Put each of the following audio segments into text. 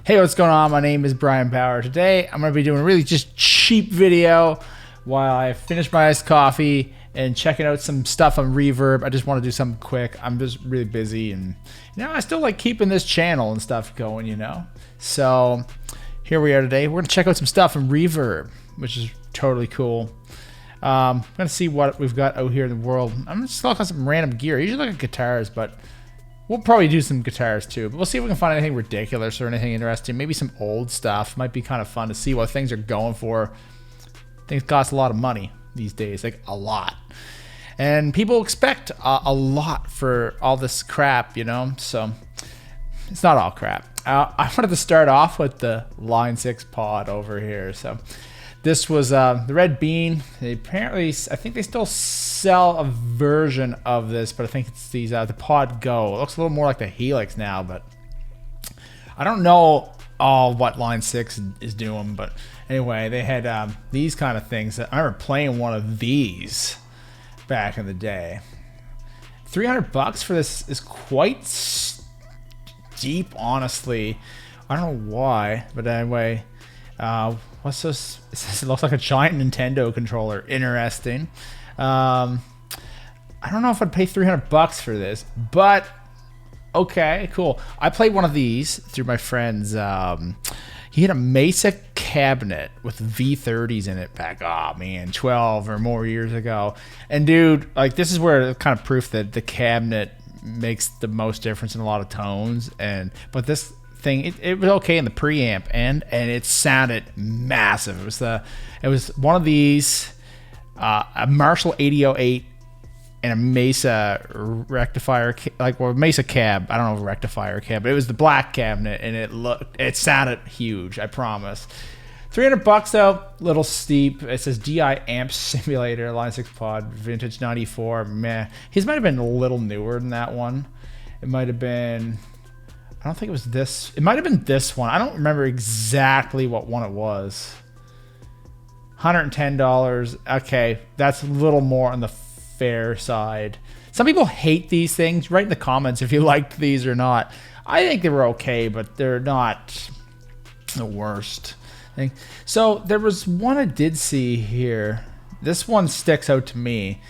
Hey, what's going on? My name is Brian Bauer. Today, I'm going to be doing a really just cheap video while I finish my iced coffee and checking out some stuff on Reverb. I just want to do something quick. I'm just really busy, and I still like keeping this channel and stuff going, So here we are today. We're going to check out some stuff in Reverb, which is totally cool. I'm going to see what we've got out here in the world. I'm just looking at some random gear. I usually look at guitars, but we'll probably do some guitars too. But we'll see if we can find anything ridiculous or anything interesting. Maybe some old stuff. Might be kind of fun to see what things are going for. Things cost a lot of money these days, like a lot. And people expect a lot for all this crap, So it's not all crap. I wanted to start off with the Line 6 pod over here. So this was the Red Bean. They apparently, I think they still sell a version of this, but I think it's these the Pod Go. It looks a little more like the Helix now, but I don't know what Line 6 is doing. But anyway, they had these kind of things. I remember playing one of these back in the day. $300 for this is quite steep, honestly. I don't know why, but anyway. What's this? It looks like a giant Nintendo controller. Interesting. I don't know if I'd pay $300 for this, but okay, cool. I played one of these through my friend's. He had a Mesa cabinet with V30s in it back, 12 or more years ago. And dude, like, this is where kind of proof that the cabinet makes the most difference in a lot of tones. But this thing, it was okay in the preamp end, and it sounded massive. It was one of these, a Marshall 8008 and a Mesa rectifier, Mesa cab. I don't know, rectifier cab, but it was the black cabinet, and it sounded huge, I promise. $300 though, little steep. It says DI amp simulator, Line 6 pod, vintage 94. Meh. His might have been a little newer than that one. It might have been, I don't think it was this. It might have been this one. I don't remember exactly what one it was. $110. Okay, that's a little more on the fair side. Some people hate these things. Write in the comments if you liked these or not. I think they were okay, but they're not the worst thing. So there was one I did see here. This one sticks out to me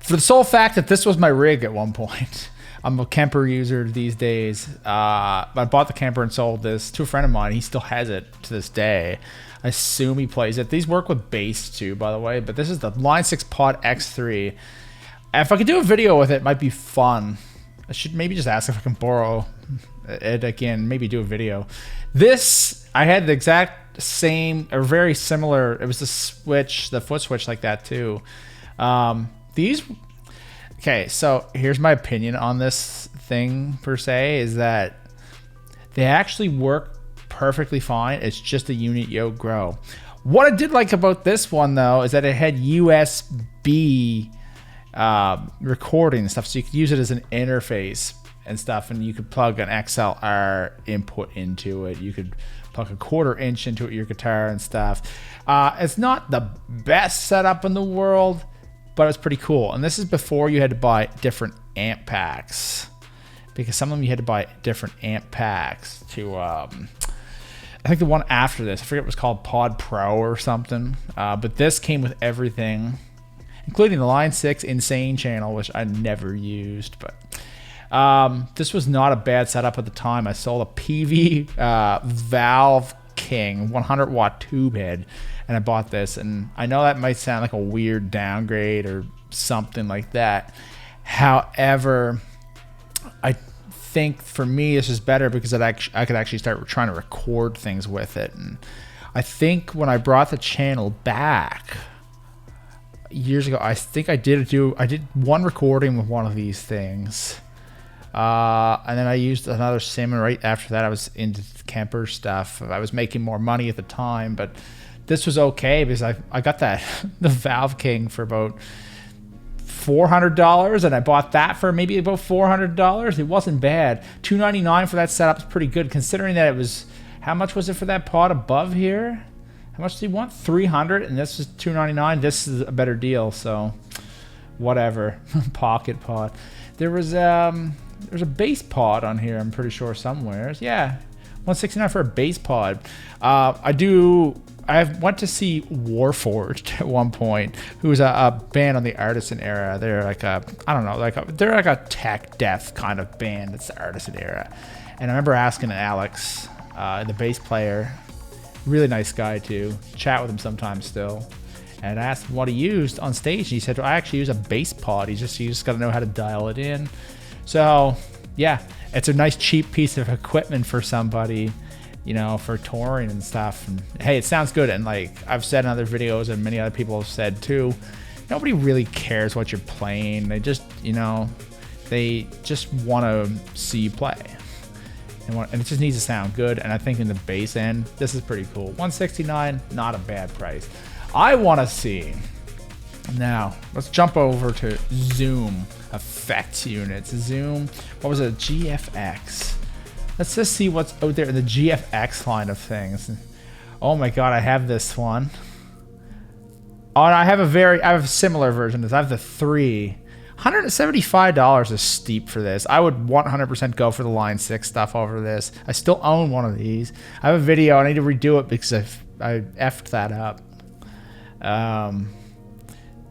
for the sole fact that this was my rig at one point. I'm a Kemper user these days. I bought the Kemper and sold this to a friend of mine. He still has it to this day. I assume he plays it. These work with bass too, by the way. But this is the Line 6 Pod X3. If I could do a video with it, it might be fun. I should maybe just ask if I can borrow it again. Maybe do a video. This, I had the exact same, or very similar. It was the switch, the foot switch like that too. These... Okay, so here's my opinion on this thing per se, is that they actually work perfectly fine. It's just a unit yoke grow. What I did like about this one though is that it had USB recording and stuff, so you could use it as an interface and stuff, and you could plug an XLR input into it. You could plug a 1/4 inch into your guitar and stuff. It's not the best setup in the world, but it's pretty cool. And this is before you had to buy different amp packs, because some of them you had to buy different amp packs to, I think the one after this, I forget what it was called, Pod Pro or something. But this came with everything, including the Line 6 Insane channel, which I never used. But this was not a bad setup at the time. I sold a PV Valve King 100 watt tube head, and I bought this, and I know that might sound like a weird downgrade or something like that. However, I think for me this is better because I could actually start trying to record things with it. And I think when I brought the channel back years ago, I think I did one recording with one of these things. And then I used another sim, and right after that I was into Kemper stuff. I was making more money at the time, but this was okay because I got the Valve King for about $400, and I bought that for maybe about $400. It wasn't bad. $299 for that setup is pretty good, considering that it was, how much was it for that pod above here? How much do you want? $300, and this is $299. This is a better deal, so whatever. Pocket pod. There's a bass pod on here, I'm pretty sure, somewhere. Yeah, $169 for a bass pod. I went to see Warforged at one point, who's a band on the Artisan era. They're like they're like a tech death kind of band. It's the Artisan era. And I remember asking Alex, the bass player, really nice guy too, chat with him sometimes still. And I asked him what he used on stage. And he said, well, I actually use a bass pod. You just got to know how to dial it in. So yeah, it's a nice cheap piece of equipment for somebody, you know, for touring and stuff. And hey, it sounds good. And like I've said in other videos and many other people have said too, nobody really cares what you're playing. They just, you know, they just want to see you play. And it just needs to sound good. And I think in the bass end, this is pretty cool. $169, not a bad price. I want to see. Now, let's jump over to Zoom effects units. Zoom, what was it? GFX. Let's just see what's out there in the GFX line of things. Oh my God, I have this one. Oh, and I have a similar version of this. I have the 3. $175 is steep for this. I would 100% go for the Line 6 stuff over this. I still own one of these. I have a video. I need to redo it because I effed that up.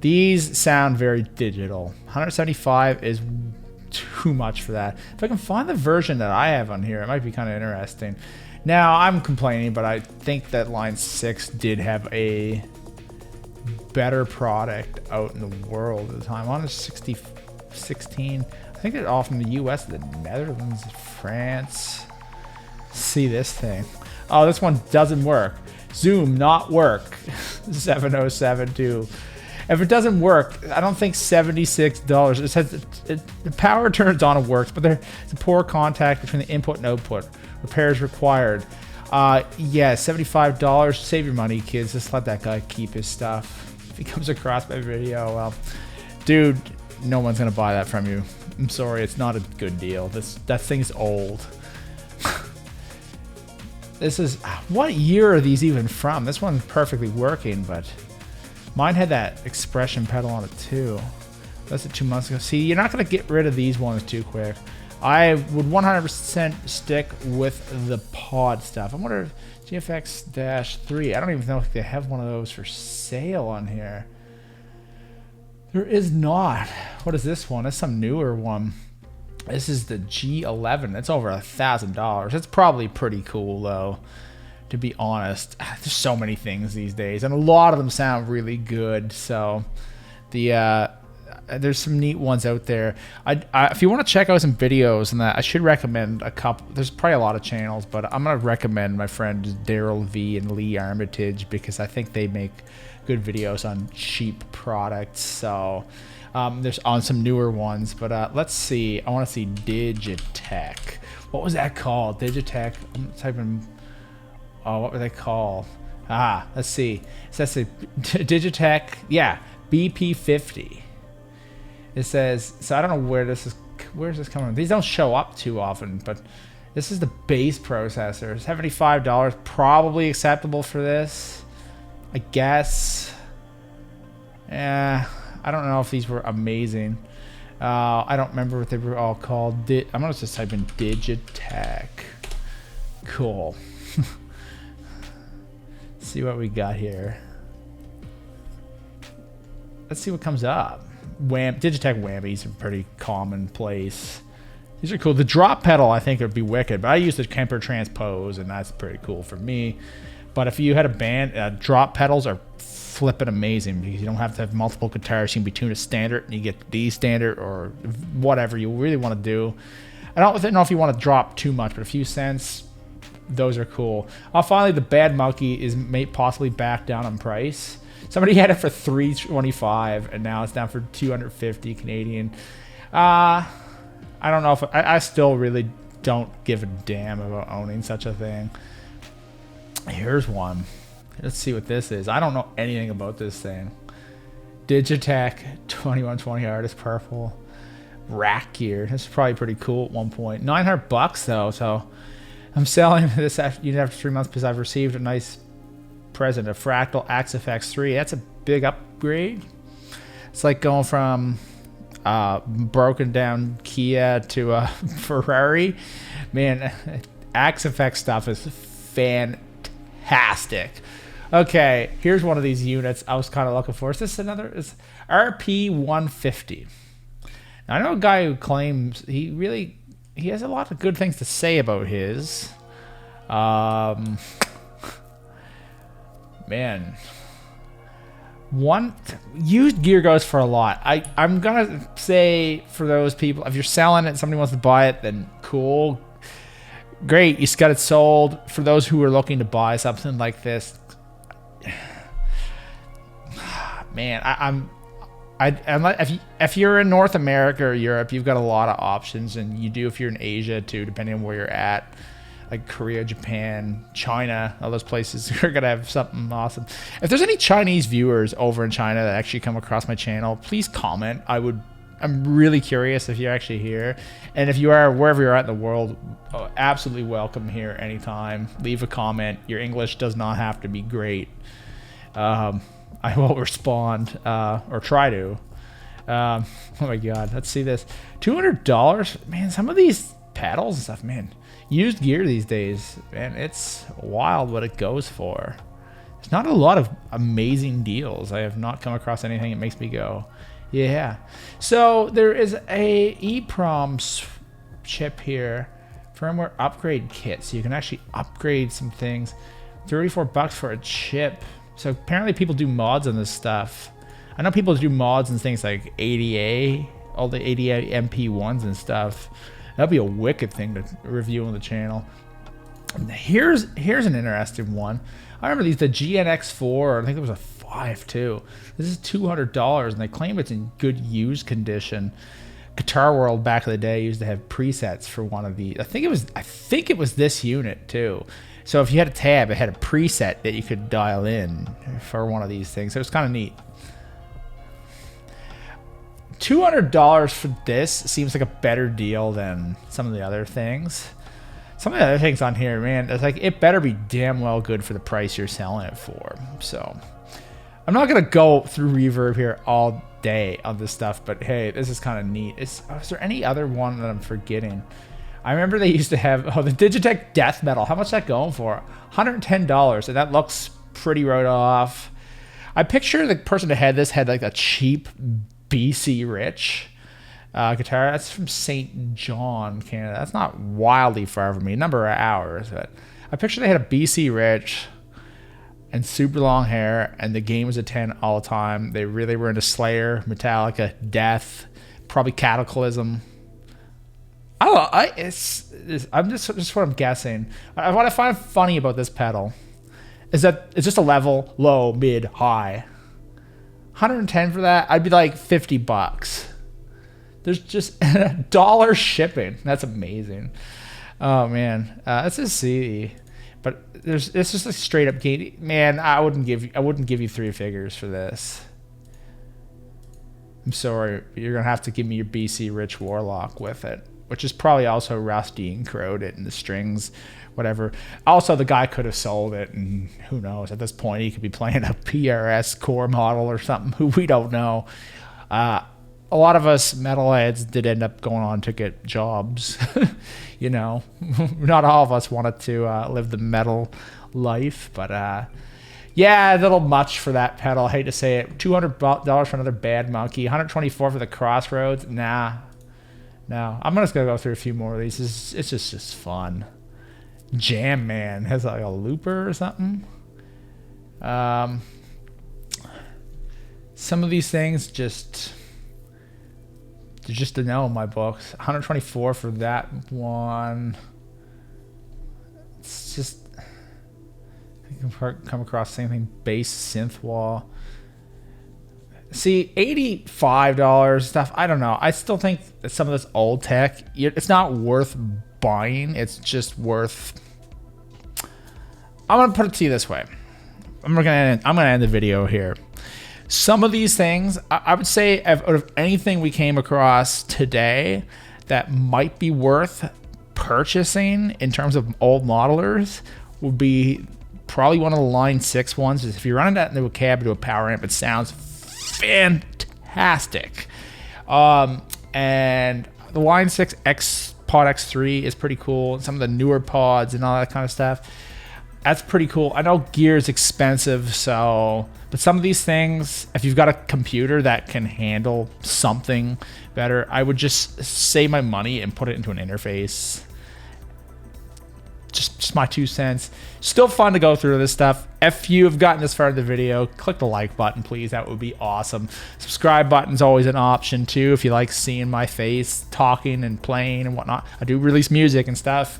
These sound very digital. $175 is too much for that. If I can find the version that I have on here, it might be kind of interesting. Now, I'm complaining, but I think that Line 6 did have a better product out in the world at the time. On a 16, I think they're all from the US, the Netherlands, France. See this thing. Oh, this one doesn't work. Zoom not work. 7072. If it doesn't work, I don't think $76. It says the power turns on and works, but there's a poor contact between the input and output. Repairs required. Yeah, $75. Save your money, kids. Just let that guy keep his stuff. If he comes across my video, well, dude, no one's gonna buy that from you. I'm sorry, it's not a good deal. That thing's old. This is, what year are these even from? This one's perfectly working, but mine had that expression pedal on it too. That's 2 months ago. See, you're not gonna get rid of these ones too quick. I would 100% stick with the pod stuff. I wonder if GFX-3, I don't even know if they have one of those for sale on here. There is not. What is this one? That's some newer one. This is the G11. It's over $1,000. It's probably pretty cool though, to be honest. There's so many things these days, and a lot of them sound really good. So there's some neat ones out there. If you want to check out some videos and that, I should recommend a couple. There's probably a lot of channels, but I'm gonna recommend my friends Daryl V and Lee Armitage because I think they make good videos on cheap products. So there's on some newer ones, but let's see. I want to see Digitech. What was that called? Digitech. I'm typing. Oh, what were they called? Let's see. It says Digitech. Yeah, BP50. It says, so I don't know where's this coming from. These don't show up too often, but this is the base processor. $75, probably acceptable for this, I guess. I don't know if these were amazing. I don't remember what they were all called. I'm gonna just type in Digitech. Cool. See what we got here. Let's see what comes up. Digitech whammies are pretty commonplace. These are cool. The drop pedal I think would be wicked, but I use the Kemper Transpose, and that's pretty cool for me. But if you had a band, drop pedals are flipping amazing because you don't have to have multiple guitars. You can be tuned to standard, and you get D standard or whatever you really want to do. I don't know if you want to drop too much, but a few cents, those are cool. Finally, the Bad Monkey is possibly back down on price. Somebody had it for $325, and now it's down for $250 Canadian. I don't know if I still really don't give a damn about owning such a thing. Here's one. Let's see what this is. I don't know anything about this thing. Digitech 2120 Artist Purple rack gear. This is probably pretty cool at one point. $900 though, so I'm selling this after 3 months because I've received a nice present, a Fractal Axe FX 3. That's a big upgrade. It's like going from broken down Kia to a Ferrari. Man, Axe Effect stuff is fantastic. Okay, here's one of these units I was kind of looking for. Is this another? It's RP50. Now, I know a guy who claims he has a lot of good things to say about his. Man. One used gear goes for a lot. I'm gonna say for those people, if you're selling it and somebody wants to buy it, then cool, great, you just got it sold. For those who are looking to buy something like this, man, if you're in North America or Europe, you've got a lot of options, and you do if you're in Asia too, depending on where you're at. Like Korea, Japan, China, all those places are gonna have something awesome. If there's any Chinese viewers over in China that actually come across my channel, please comment. I'm really curious if you're actually here, and if you are, wherever you're at in the world, absolutely welcome here anytime. Leave a comment. Your English does not have to be great. I will respond or try to. Oh my God, let's see this. $200, man. Some of these pedals and stuff, man. Used gear these days, man, it's wild what it goes for. There's not a lot of amazing deals. I have not come across anything that makes me go, yeah. So there is a EEPROM chip here, firmware upgrade kit. So you can actually upgrade some things. 34 bucks for a chip. So apparently people do mods on this stuff. I know people do mods and things like ADA, all the ADA MP1s and stuff. That'd be a wicked thing to review on the channel. Here's an interesting one. I remember the GNX4, I think there was a 5 too. This is $200, and they claim it's in good used condition. Guitar World back in the day used to have presets for one of these. I think it was this unit too. So if you had a tab, it had a preset that you could dial in for one of these things. So it's kind of neat. $200 for this seems like a better deal than some of the other things. Some of the other things on here, man, it's like it better be damn well good for the price you're selling it for. So I'm not gonna go through Reverb here all day on this stuff, but hey, this is kind of neat. Is there any other one that I'm forgetting? I remember they used to have the Digitech Death Metal. How much is that going for? $110, and that looks pretty wrote off. I picture the person that had this had like a cheap BC Rich guitar. That's from St. John, Canada. That's not wildly far from me, number of hours, but I picture they had a BC Rich and super long hair, and the game was a 10 all the time. They really were into Slayer, Metallica, Death, probably Cataclysm. I don't know. I'm just what I'm guessing. What I find funny about this pedal is that it's just a level, low, mid, high. 110 for that, I'd be like 50 bucks. There's just $1 shipping. That's amazing. Oh man, let's just see. But it's just a straight up game. Man, I wouldn't give you 3 figures for this. I'm sorry, you're gonna have to give me your BC Rich Warlock with it, which is probably also rusty and corroded, and the strings, whatever. Also, the guy could have sold it, and who knows? At this point, he could be playing a PRS core model or something. Who we don't know. A lot of us metalheads did end up going on to get jobs. You know, not all of us wanted to live the metal life, but yeah, a little much for that pedal. I hate to say it. $200 for another Bad Monkey. $124 for the Crossroads. Nah. No, I'm just gonna go through a few more of these. It's just fun. Jam Man has like a looper or something. Some of these things just to know in my books. 124 for that one. It's just, I can come across the same thing. Bass synth wall. See, $85 stuff, I don't know. I still think that some of this old tech, it's not worth buying. It's just worth... I'm going to put it to you this way. I'm gonna end the video here. Some of these things, I would say, out of anything we came across today that might be worth purchasing in terms of old modelers, would be probably one of the Line 6 ones. If you're running that into a cab, into a power amp, it sounds fantastic. And the Line 6 X Pod X3 is pretty cool. Some of the newer pods and all that kind of stuff. That's pretty cool. I know gear is expensive, so, but some of these things, if you've got a computer that can handle something better, I would just save my money and put it into an interface. Just my 2 cents. Still fun to go through this stuff. If you have gotten this far in the video, click the like button, please. That would be awesome. Subscribe button's always an option too if you like seeing my face talking and playing and whatnot. I do release music and stuff.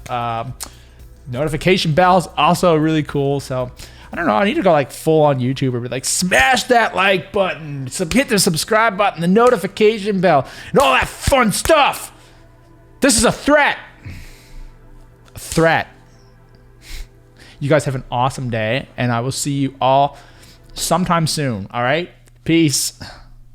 Notification bells also really cool. So I don't know. I need to go like full on YouTuber, but like smash that like button, hit the subscribe button, the notification bell, and all that fun stuff. This is a threat. A threat. You guys have an awesome day, and I will see you all sometime soon. All right? Peace.